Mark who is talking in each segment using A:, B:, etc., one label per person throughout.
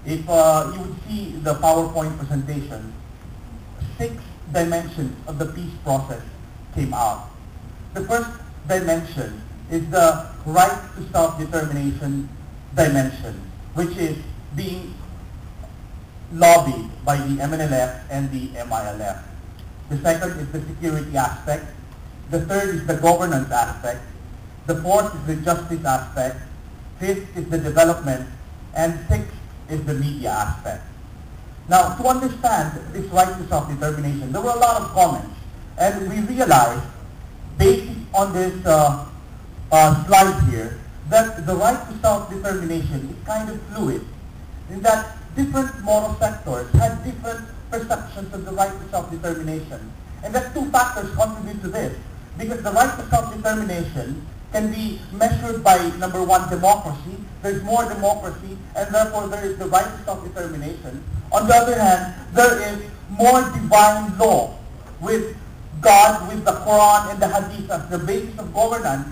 A: if you would see the PowerPoint presentation, 6 dimensions of the peace process came out. The first dimension is the right to self-determination dimension, which is being lobbied by the MNLF and the MILF. The second is the security aspect. The third is the governance aspect. The fourth is the justice aspect. Fifth is the development. And sixth is the media aspect. Now, to understand this right to self-determination, there were a lot of comments. And we realized, based on this slide here, that the right to self-determination is kind of fluid, in that different moral sectors had different perceptions of the right to self-determination. And that 2 factors contribute to this, because the right to self-determination can be measured by, number 1, democracy. There's more democracy, and therefore there is the right to self-determination. On the other hand, there is more divine law, with God, with the Quran and the Hadith as the basis of governance.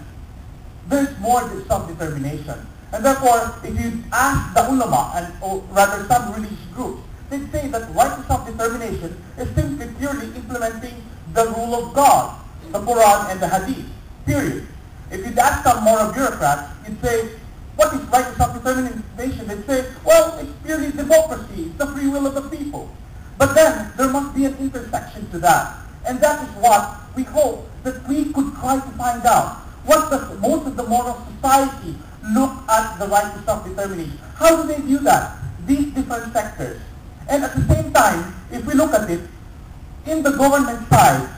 A: There's more self-determination. And therefore, if you ask the ulama, or rather some religious groups, they say that right to self-determination is simply purely implementing the rule of God, the Quran and the Hadith, period. If you'd ask some moral bureaucrats, you'd say, what is right to self-determination? They'd say, well, it's purely democracy, it's the free will of the people. But then, there must be an intersection to that. And that is what we hope that we could try to find out. What does most of the moral society look at the right to self-determination? How do they view that? These different sectors. And at the same time, if we look at it, in the government side,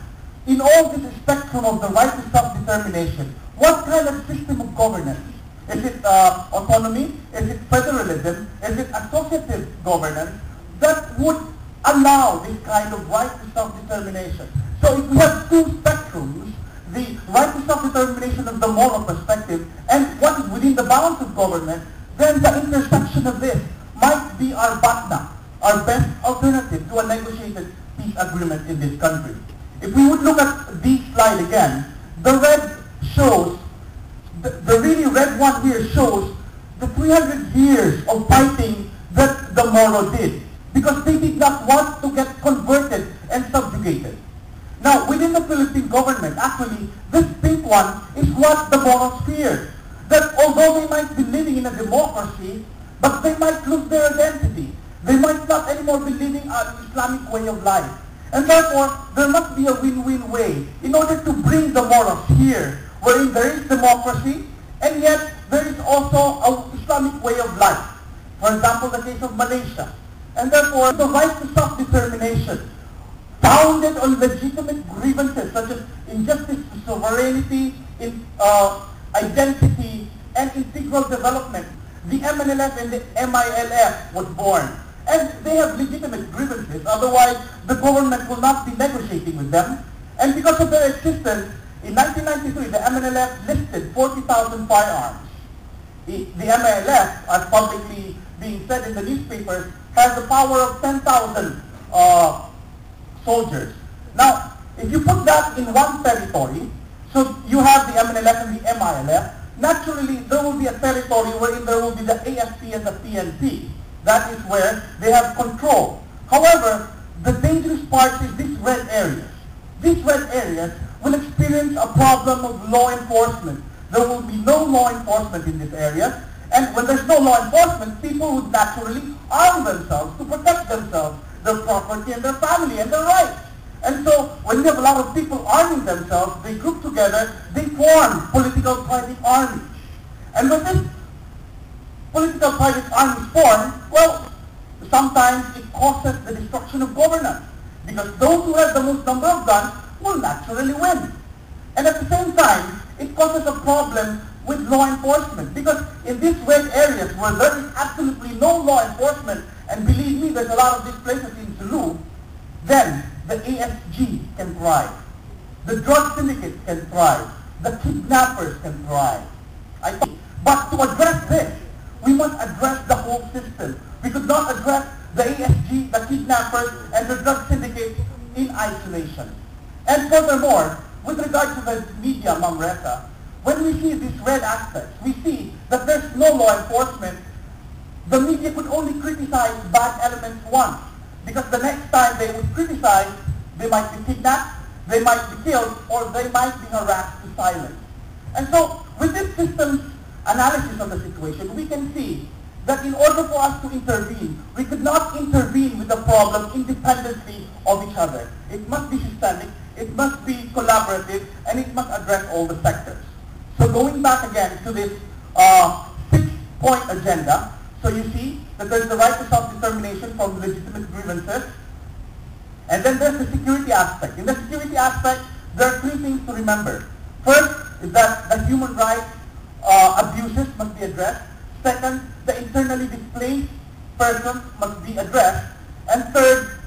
A: in all this spectrum of the right to self-determination, what kind of system of governance? Is it autonomy? Is it federalism? Is it associative governance that would allow this kind of right to self-determination? So if we have 2 spectrums, the right to self-determination of the moral perspective and what is within the bounds of government, then the intersection of this might be our BATNA, our best alternative to a negotiated peace agreement in this country. If we would look at this slide again, the red shows, the really red one here shows the 300 years of fighting that the Moro did, because they did not want to get converted and subjugated. Now, within the Philippine government, actually, this pink one is what the Moros feared. That although they might be living in a democracy, but they might lose their identity. They might not anymore be living an Islamic way of life. And therefore, there must be a win-win way in order to bring the Moros here, wherein there is democracy, and yet there is also an Islamic way of life. For example, the case of Malaysia. And therefore, the right to self-determination, founded on legitimate grievances such as injustice to sovereignty, identity, and integral development. The MNLF and the MILF was born. And they have legitimate grievances, otherwise the government will not be negotiating with them. And because of their existence, in 1993, the MNLF listed 40,000 firearms. The MILF, as publicly being said in the newspapers, has the power of 10,000 soldiers. Now, if you put that in one territory, so you have the MNLF and the MILF, naturally there will be a territory wherein there will be the AFP and the PNP. That is where they have control. However, the dangerous part is these red areas. These red areas will experience a problem of law enforcement. There will be no law enforcement in this area, and when there's no law enforcement, people would naturally arm themselves to protect themselves, their property and their family and their rights. And so when you have a lot of people arming themselves, they group together, they form political private armies. And when this political private armies form, well, sometimes it causes the destruction of governance, because those who have the most number of guns will naturally win. And at the same time, it causes a problem with law enforcement, because in these red areas where there is absolutely no law enforcement, and believe me, there's a lot of these places in Sulu, then the ASG can thrive, the drug syndicates can thrive, the kidnappers can thrive. But to address this, we must address the whole system. We could not address the ASG, the kidnappers, and the drug syndicates in isolation. And furthermore, with regard to the media, Ma'am Reza, when we see these red aspects, we see that there's no law enforcement. the media could only criticize bad elements once, because the next time they would criticize, they might be kidnapped, they might be killed, or they might be harassed to silence. And so, with this system's analysis of the situation, we can see that in order for us to intervene, we could not intervene with the problem independently of each other. It must be systemic, it must be collaborative, and it must address all the sectors. So going back again to this 6-point agenda, so you see that there's the right to self-determination from legitimate grievances, and then there's the security aspect. In the security aspect, there are 3 things to remember. First is that the human rights abuses must be addressed. Second, the internally displaced persons must be addressed. And third,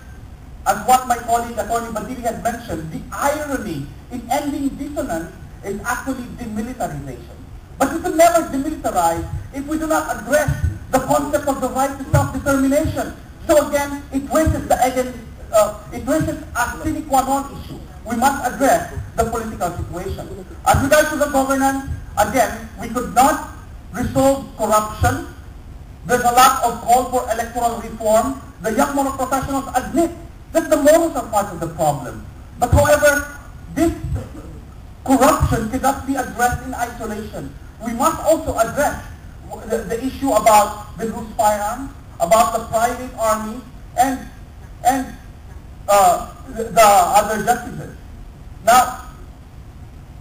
A: as what my colleague Attorney Badiri had mentioned, the irony in ending dissonance is actually demilitarization. But we can never demilitarize if we do not address the concept of the right to self-determination. So again, it raises a sine qua non issue. We must address the political situation. As regards to the governance, again, we could not resolve corruption. There's a lot of call for electoral reform. The Young Moro Professionals admit that the Moros are part of the problem. But however, this corruption cannot be addressed in isolation. We must also address the issue about the loose firearms, about the private army, and the other justices. Now,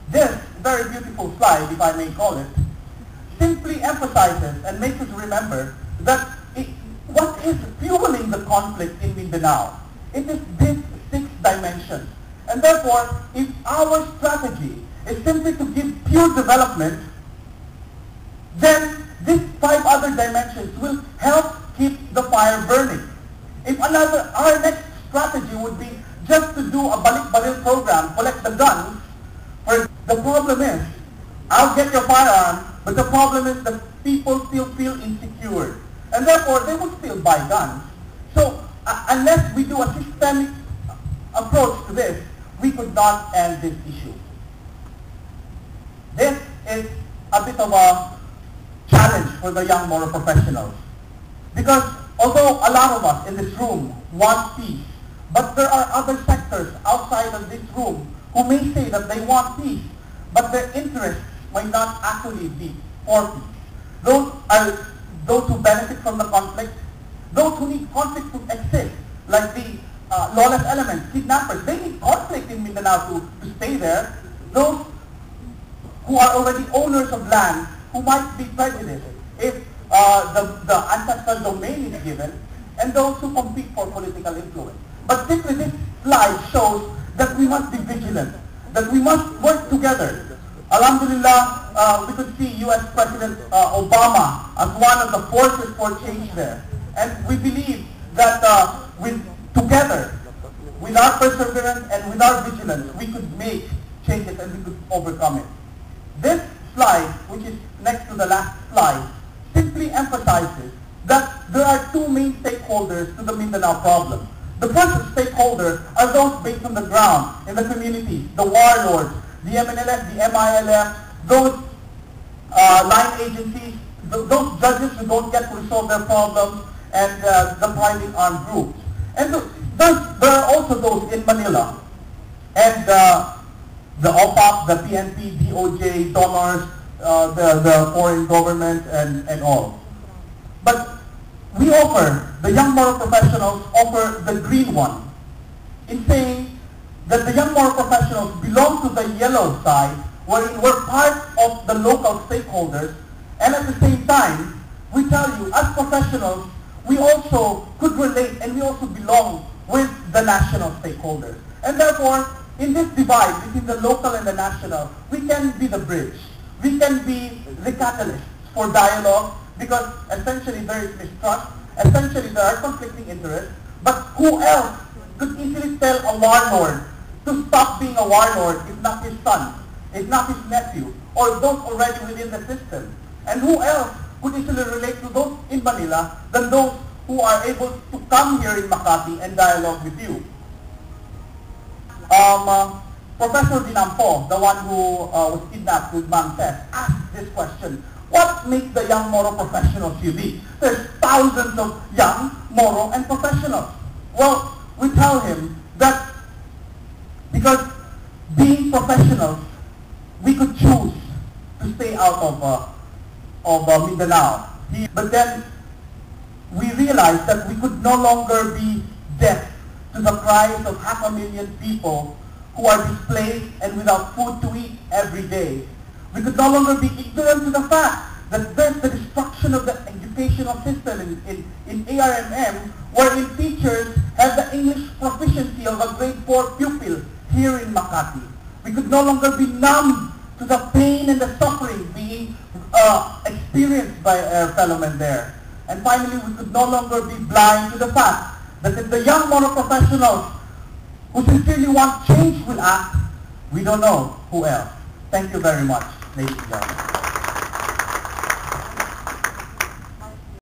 A: this very beautiful slide, if I may call it, simply emphasizes and makes us remember that what is fueling the conflict in Mindanao? It is this 6 dimensions. And therefore, if our strategy is simply to give pure development, then these 5 other dimensions will help keep the fire burning. If our next strategy would be just to do a balik-baril program, collect the guns, the problem is, I'll get your firearm, but the problem is that people still feel insecure. And therefore, they will still buy guns. So, unless we do a systemic approach to this, we could not end this issue. This is a bit of a challenge for the Young Moro Professionals. Because although a lot of us in this room want peace, but there are other sectors outside of this room who may say that they want peace, but their interests might not actually be for peace. Those are those who benefit from the conflict, those who need conflict to exist, like the lawless elements, kidnappers. They need conflict in Mindanao to stay there. Those who are already owners of land, who might be prejudiced if the ancestral domain is given, and those who compete for political influence. But simply this slide shows that we must be vigilant, that we must work together. Alhamdulillah, we could see U.S. President Obama as one of the forces for change there. And we believe that together, with our perseverance and with our vigilance, we could make changes and we could overcome it. This slide, which is next to the last slide, simply emphasizes that there are 2 main stakeholders to the Mindanao problem. The first stakeholders are those based on the ground, in the communities, the warlords, the MNLF, the MILF, those line agencies, those judges who don't get to resolve their problems, and the private armed groups. And there are also those in Manila, and the OPAP, the PNP, DOJ, donors, the foreign government, and all. But we offer, the Young Moro Professionals offer the green one, in saying that the Young Moro Professionals belong to the yellow side, wherein we're part of the local stakeholders, and at the same time, we tell you, as professionals, we also could relate and we also belong with the national stakeholders. And therefore, in this divide between the local and the national, we can be the bridge. We can be the catalyst for dialogue, because essentially there is mistrust, essentially there are conflicting interests, but who else could easily tell a warlord to stop being a warlord if not his son, if not his nephew, or those already within the system? And who else could easily relate to those in Manila than those who are able to come here in Makati and dialogue with you? Professor Dinampo, the one who was kidnapped with Mang Tess, asked this question: What makes the Young Moro Professionals unique? There's thousands of young Moro and professionals. Well, we tell him that because being professionals, we could choose to stay out of Mindanao. But then we realized that we could no longer be deaf to the cries of 500,000 people who are displaced and without food to eat every day. We could no longer be ignorant to the fact that there's the destruction of the educational system in ARMM, wherein teachers have the English proficiency of a grade 4 pupil here in Makati. We could no longer be numb to the pain and the suffering being experienced by our fellow men there. And finally, we could no longer be blind to the fact that if the Young Moro Professionals who sincerely want change will act, we don't know who else. Thank you very much, ladies and gentlemen.